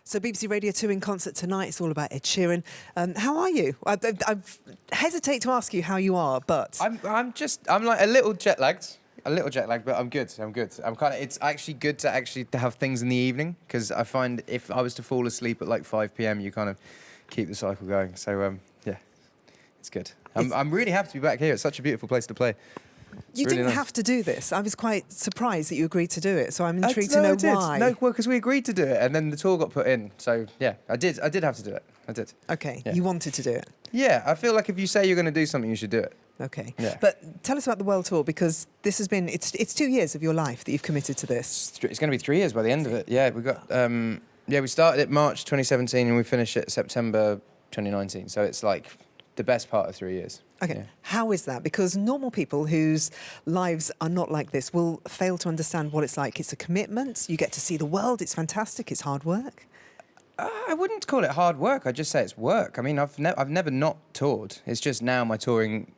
So BBC Radio 2 in concert tonight. It's all about Ed Sheeran. How are you? I hesitate to ask you how you are, but I'm like a little jet lagged, but I'm good. It's actually good to have things in the evening, because I find if I was to fall asleep at like 5 p.m, you kind of keep the cycle going. So yeah, it's good. I'm really happy to be back here. It's such a beautiful place to play. You didn't have to do this. I was quite surprised that you agreed to do it, so I'm intrigued to I know did. why. No, well, because we agreed to do it, and then the tour got put in. So yeah, I did have to do it. I did. Okay, yeah. You wanted to do it. Yeah, I feel like if you say you're going to do something, you should do it. Okay, yeah. But tell us about the world tour, because this has been it's 2 years of your life that you've committed to this. It's going to be 3 years by the end of it. Yeah, we got we started it March 2017 and we finished it September 2019. So it's like the best part of 3 years. Okay, yeah. How is that? Because normal people whose lives are not like this will fail to understand what it's like. It's a commitment. You get to see the world. It's fantastic. It's hard work. I wouldn't call it hard work. I'd just say it's work. I mean, I've never not toured. It's just now my touring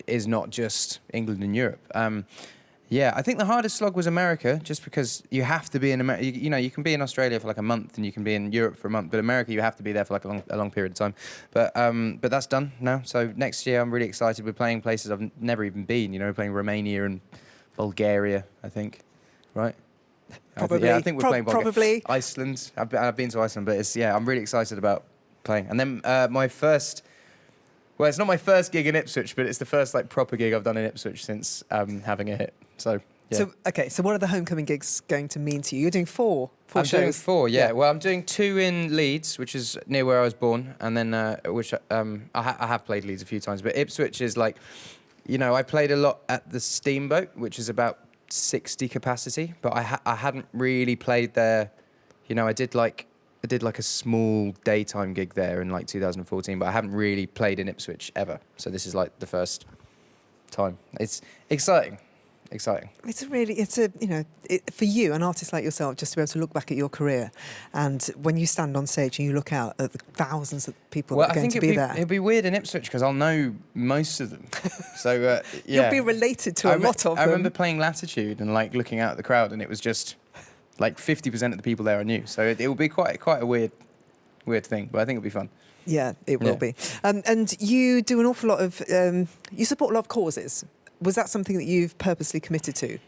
is not just England and Europe. Yeah, I think the hardest slog was America, just because you have to be in America. You know, you can be in Australia for like a month and you can be in Europe for a month, but America, you have to be there for like a long period of time. But that's done now. So next year, I'm really excited. We're playing places I've never even been. You know, we're playing Romania and Bulgaria, I think, right? Probably. I think we're playing Bulgaria. Probably. Iceland. I've been to Iceland, but I'm really excited about playing. And then my first. Well, it's not my first gig in Ipswich, but it's the first like proper gig I've done in Ipswich since having a hit. So, yeah. So what are the homecoming gigs going to mean to you? You're doing four I'm shows? doing 4, yeah. Well, I'm doing 2 in Leeds, which is near where I was born, and then which I have played Leeds a few times, but Ipswich is like, you know, I played a lot at the Steamboat, which is about 60 capacity, but I hadn't really played there. You know, I did like a small daytime gig there in like 2014, but I haven't really played in Ipswich ever. So this is like the first time. It's exciting. For you, an artist like yourself, just to be able to look back at your career, and when you stand on stage and you look out at the thousands of people that are going to be there. It'd be weird in Ipswich because I'll know most of them. So yeah. You'll be related to a lot of them. I remember playing Latitude and like looking out at the crowd, and it was just like 50% of the people there I knew. So it will be quite a weird thing, but I think it'll be fun. Yeah, it will be. And you do an awful lot of, you support a lot of causes. Was that something that you've purposely committed to?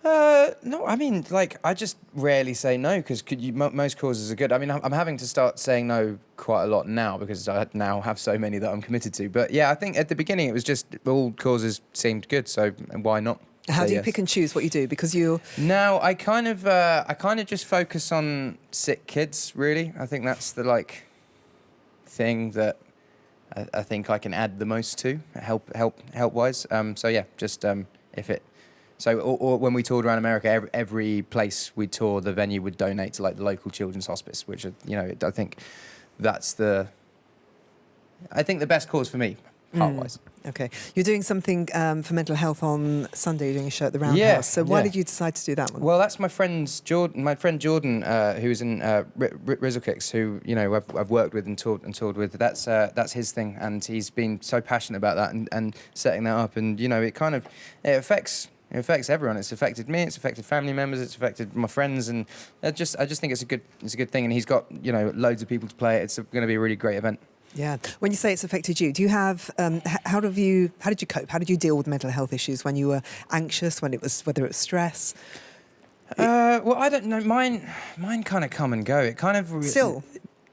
No, I mean, like, I just rarely say no, because most causes are good. I mean, I'm having to start saying no quite a lot now, because I now have so many that I'm committed to. But yeah, I think at the beginning it was just all causes seemed good, so why not? How do you pick and choose what you do? Because you're... Now, I kind of just focus on sick kids, really. I think that's the, like, thing that I think I can add the most to, help-wise. So, yeah, just if it... So, or when we toured around America, every place we toured, the venue would donate to, like, the local children's hospice, which, you know, I think that's the best cause for me, part-wise. Okay. You're doing something for mental health on Sunday. You're doing a show at the Roundhouse. So why did you decide to do that one? Well, that's my friend Jordan, who's in Rizzle who, you know, I've worked with and toured with. That's his thing, and he's been so passionate about that and setting that up. And, you know, it affects everyone. It's affected me. It's affected family members. It's affected my friends, and I just think it's a good thing. And he's got, you know, loads of people to play it. It's going to be a really great event. Yeah. When you say it's affected you, do you have? How did you cope? How did you deal with mental health issues when you were anxious? Whether it was stress? Well, I don't know. Mine kind of come and go. It kind of still.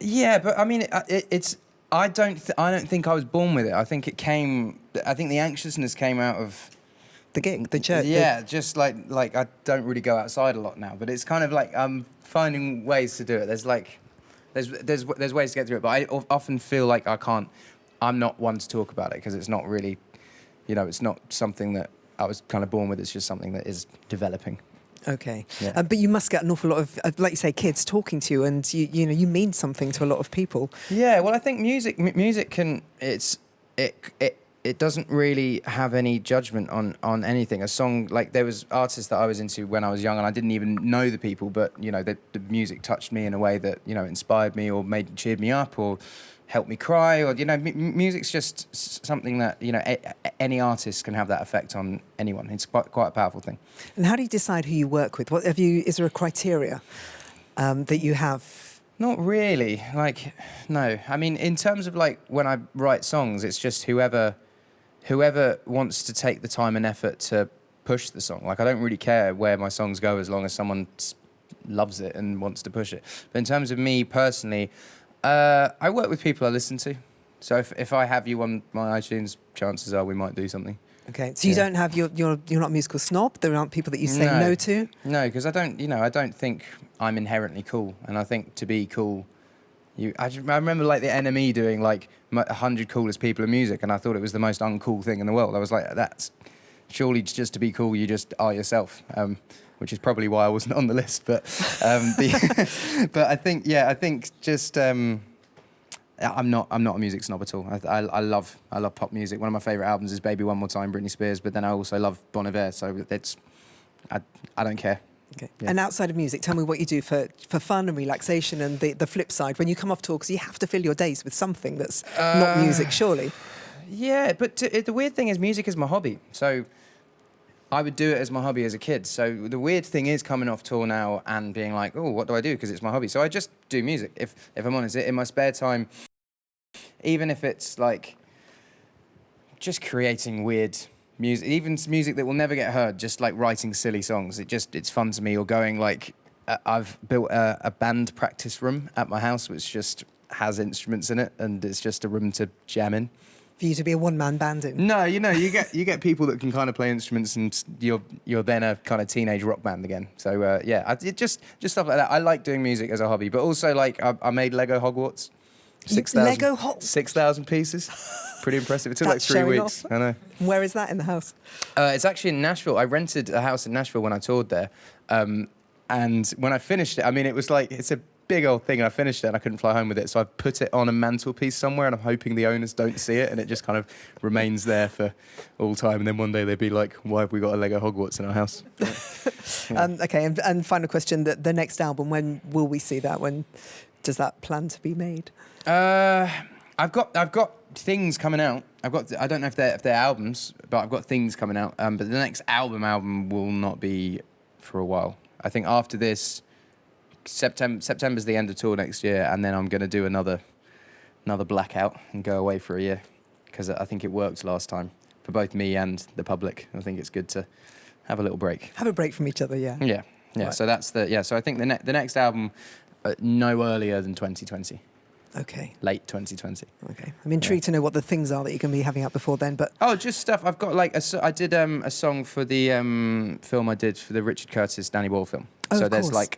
Yeah, but I mean, it's. I don't think I was born with it. I think it came. I think the anxiousness came out of the gig, the church. Yeah, just like I don't really go outside a lot now, but it's kind of like I'm finding ways to do it. There's like. There's ways to get through it, but I often feel like I'm not one to talk about it, because it's not really, you know, it's not something that I was kind of born with. It's just something that is developing. Okay. Yeah. But you must get an awful lot of, like you say, kids talking to you, and you know, you mean something to a lot of people. Yeah, well, I think music can, it doesn't really have any judgment on anything. A song, like, there was artists that I was into when I was young and I didn't even know the people, but, you know, the music touched me in a way that, you know, inspired me or cheered me up or helped me cry, or, you know, music's just something that, you know, any artist can have that effect on anyone. It's quite a powerful thing. And how do you decide who you work with? Is there a criteria that you have Not really. Like, no. I mean, in terms of like when I write songs, it's just whoever wants to take the time and effort to push the song. Like, I don't really care where my songs go as long as someone loves it and wants to push it. But in terms of me personally, I work with people I listen to. So if I have you on my iTunes, chances are we might do something. Okay, so you don't have you're not a musical snob. There aren't people that you say no to. No, because I don't think I'm inherently cool, and I think to be cool, I remember like the NME doing like 100 coolest people in music, and I thought it was the most uncool thing in the world. I was like, that's surely just to be cool, you just are yourself. Which is probably why I wasn't on the list, but but I think just. I'm not a music snob at all. I love pop music. One of my favourite albums is Baby One More Time, Britney Spears, but then I also love Bon Iver, so I don't care. Okay. Yeah. And outside of music, tell me what you do for fun and relaxation, and the flip side, when you come off tour, because you have to fill your days with something that's not music, surely. Yeah, but the weird thing is music is my hobby, so I would do it as my hobby as a kid. So the weird thing is coming off tour now and being like, oh, what do I do? Because it's my hobby. So I just do music. If I'm honest, in my spare time, even if it's like just creating weird music, even music that will never get heard, just like writing silly songs. It's fun to me. Or going like, I've built a band practice room at my house, which just has instruments in it, and it's just a room to jam in. For you to be a one-man band in? No, you get people that can kind of play instruments, and you're then a kind of teenage rock band again. So just stuff like that. I like doing music as a hobby, but also like I made Lego Hogwarts. 6,000 pieces. Pretty impressive. It took like 3 weeks. I know. Where is that in the house? It's actually in Nashville. I rented a house in Nashville when I toured there, and when I finished it, I mean, it was like it's a big old thing, and I finished it and I couldn't fly home with it, so I put it on a mantelpiece somewhere, and I'm hoping the owners don't see it, and it just kind of remains there for all time, and then one day they'd be like, why have we got a Lego Hogwarts in our house? Yeah. Okay, and final question, the next album, when will we see that? When does that plan to be made? I've got things coming out. I don't know if they're albums, but I've got things coming out. But the next album will not be for a while. I think after this, September's the end of tour next year, and then I'm going to do another blackout and go away for a year, because I think it worked last time for both me and the public. I think it's good to have a little break. Have a break from each other, yeah. Yeah. Right. So that's So I think the next album, no earlier than 2020. Okay. Late 2020. Okay. I'm intrigued to know what the things are that you're going to be having out before then. But just stuff. I've got like I did a song for the film I did for the Richard Curtis Danny Boyle film. Oh, so of there's course.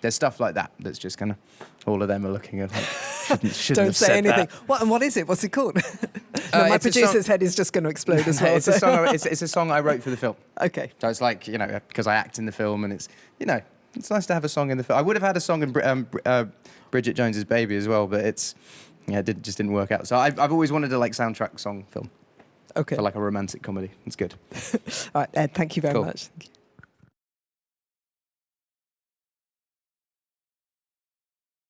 there's stuff like that that's just kind of all of them are looking at like shouldn't don't have say said anything. That. What is it? What's it called? No, my producer's head is just going to explode as well. It's a song. It's a song I wrote for the film. Okay. So it's like because I act in the film, and it's it's nice to have a song in the film. I would have had a song in Bridget Jones's Baby as well, but it just didn't work out. So I've always wanted a soundtrack song film. Okay. For like a romantic comedy. It's good. All right, Ed, thank you very Cool. much. Thank you.